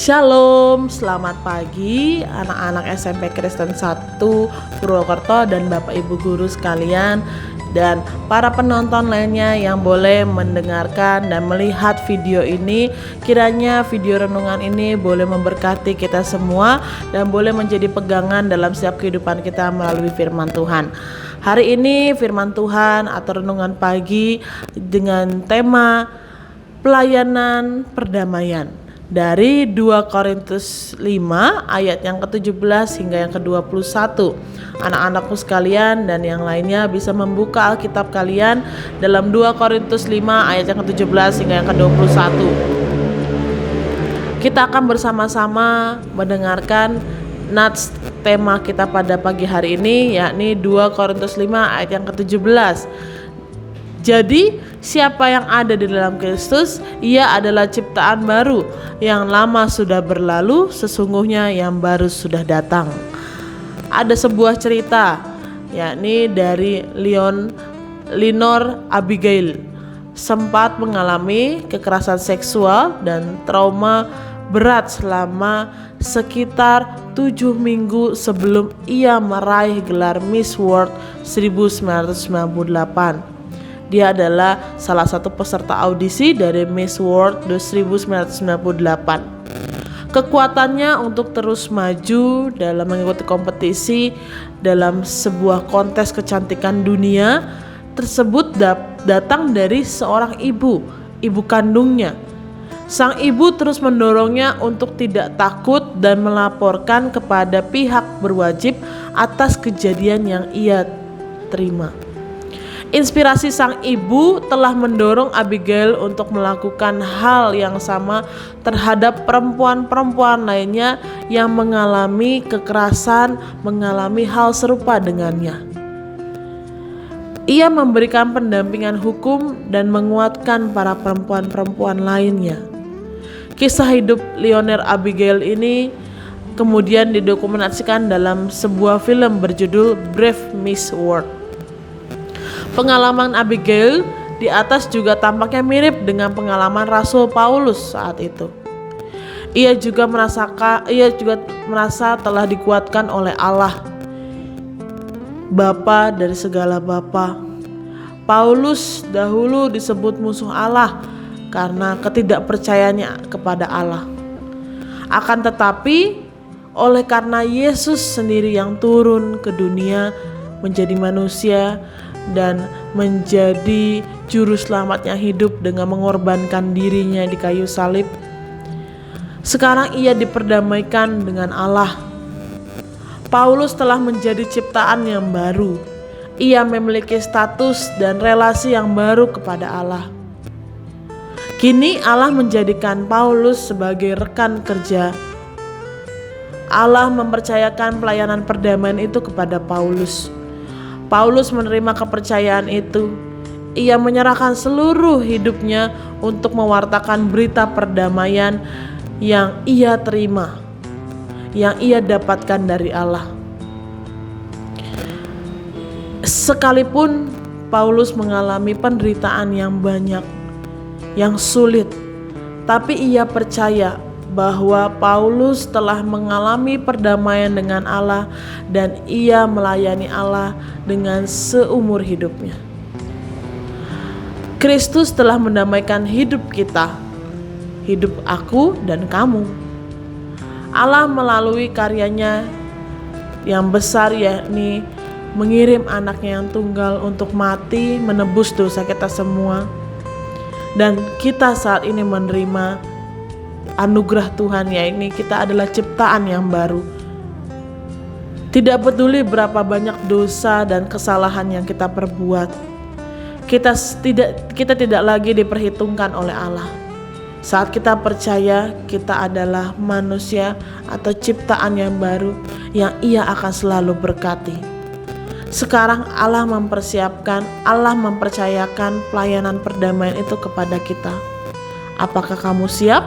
Shalom, selamat pagi anak-anak SMP Kristen 1 Purwokerto dan Bapak Ibu guru sekalian dan para penonton lainnya yang boleh mendengarkan dan melihat video ini. Kiranya video renungan ini boleh memberkati kita semua dan boleh menjadi pegangan dalam setiap kehidupan kita melalui firman Tuhan. Hari ini firman Tuhan atau renungan pagi dengan tema pelayanan perdamaian dari 2 Korintus 5 ayat yang ke-17 hingga yang ke-21. Anak-anakku sekalian dan yang lainnya bisa membuka Alkitab kalian dalam 2 Korintus 5 ayat yang ke-17 hingga yang ke-21. Kita akan bersama-sama mendengarkan nats tema kita pada pagi hari ini, yakni 2 Korintus 5 ayat yang ke-17. Jadi siapa yang ada di dalam Kristus, ia adalah ciptaan baru. Yang lama sudah berlalu, sesungguhnya yang baru sudah datang. Ada sebuah cerita, yakni dari Linor Abigail, sempat mengalami kekerasan seksual dan trauma berat selama sekitar 7 minggu sebelum ia meraih gelar Miss World 1998. Dia adalah salah satu peserta audisi dari Miss World 1998. Kekuatannya untuk terus maju dalam mengikuti kompetisi dalam sebuah kontes kecantikan dunia tersebut datang dari seorang ibu kandungnya. Sang ibu terus mendorongnya untuk tidak takut dan melaporkan kepada pihak berwajib atas kejadian yang ia terima. Inspirasi sang ibu telah mendorong Abigail untuk melakukan hal yang sama terhadap perempuan-perempuan lainnya yang mengalami kekerasan, mengalami hal serupa dengannya. Ia memberikan pendampingan hukum dan menguatkan para perempuan-perempuan lainnya. Kisah hidup Linor Abigail ini kemudian didokumentasikan dalam sebuah film berjudul Brave Miss World. Pengalaman Abigail di atas juga tampaknya mirip dengan pengalaman Rasul Paulus saat itu. Ia juga merasa telah dikuatkan oleh Allah, Bapa dari segala bapa. Paulus dahulu disebut musuh Allah karena ketidakpercayaannya kepada Allah. Akan tetapi oleh karena Yesus sendiri yang turun ke dunia menjadi manusia dan menjadi juru selamatnya hidup dengan mengorbankan dirinya di kayu salib, sekarang ia diperdamaikan dengan Allah. Paulus telah menjadi ciptaan yang baru. Ia memiliki status dan relasi yang baru kepada Allah. Kini Allah menjadikan Paulus sebagai rekan kerja. Allah mempercayakan pelayanan perdamaian itu kepada Paulus. Paulus menerima kepercayaan itu. Ia menyerahkan seluruh hidupnya untuk mewartakan berita perdamaian yang ia terima, yang ia dapatkan dari Allah. Sekalipun Paulus mengalami penderitaan yang banyak, yang sulit, tapi ia percaya bahwa Paulus telah mengalami perdamaian dengan Allah dan ia melayani Allah dengan seumur hidupnya. Kristus telah mendamaikan hidup kita, hidup aku dan kamu. Allah melalui karyanya yang besar, yakni mengirim anaknya yang tunggal untuk mati menebus dosa kita semua. Dan kita saat ini menerima anugerah Tuhan, yakni kita adalah ciptaan yang baru. Tidak peduli berapa banyak dosa dan kesalahan yang kita perbuat, kita tidak lagi diperhitungkan oleh Allah. Saat kita percaya kita adalah manusia atau ciptaan yang baru yang Ia akan selalu berkati. Sekarang Allah mempercayakan pelayanan perdamaian itu kepada kita. Apakah kamu siap?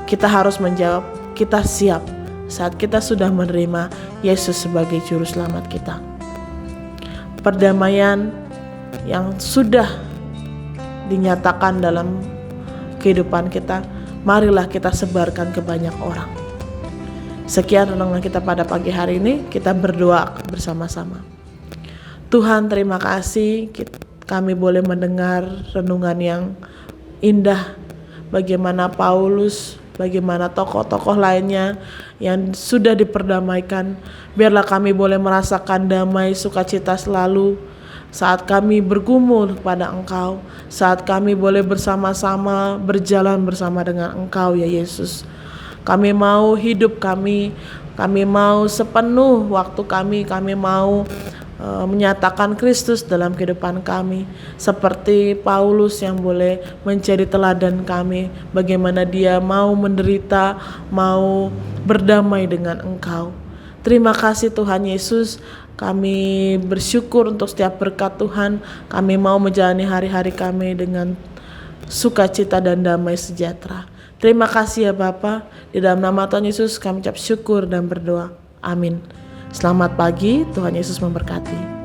Kita harus menjawab, kita siap saat kita sudah menerima Yesus sebagai juru selamat kita. Perdamaian yang sudah dinyatakan dalam kehidupan kita marilah kita sebarkan ke banyak orang. Sekian renungan kita pada pagi hari ini, kita berdoa bersama-sama. Tuhan, terima kasih kami boleh mendengar renungan yang indah, bagaimana Paulus, bagaimana tokoh-tokoh lainnya yang sudah diperdamaikan. Biarlah kami boleh merasakan damai sukacita selalu saat kami bergumul kepada Engkau, saat kami boleh bersama-sama berjalan bersama dengan Engkau ya Yesus. Kami mau hidup kami mau sepenuh waktu kami mau menyatakan Kristus dalam kehidupan kami, seperti Paulus yang boleh menjadi teladan kami, bagaimana dia mau menderita, mau berdamai dengan Engkau. Terima kasih Tuhan Yesus, kami bersyukur untuk setiap berkat Tuhan. Kami mau menjalani hari-hari kami dengan sukacita dan damai sejahtera. Terima kasih ya Bapa, di dalam nama Tuhan Yesus kami ucap syukur dan berdoa. Amin. Selamat pagi, Tuhan Yesus memberkati.